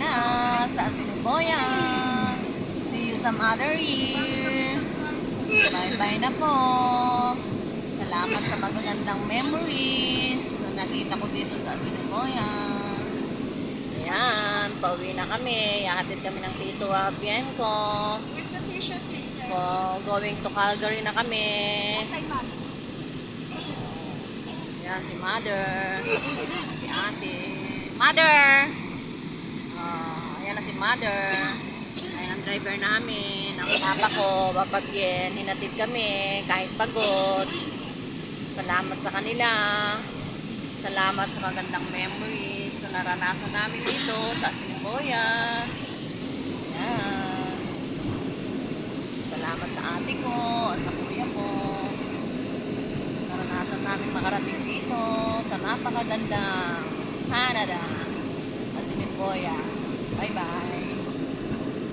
na sa Assiniboia. See you some other year. Bye-bye na po. Salamat sa magagandang memories na nakita ko dito sa Assiniboia. Ayan, pauwi na kami. Ihatid kami ng Tito Abien ko. Where's the t-shirt, sister? Going to Calgary na kami. Okay, ma'am. Ayan, si Mother. Si Ate. Mother! Ayan na si Mother. Ayan ang driver namin. Ang papa ko, Papagyen. Hinatid kami kahit pagod. Salamat sa kanila. Salamat sa magandang memories na naranasan namin dito sa Assiniboia. Ayan. Salamat sa ate ko at sa kuya ko. Naranasan namin makarating dito sa napakagandang Canada, Assiniboia. Bye-bye.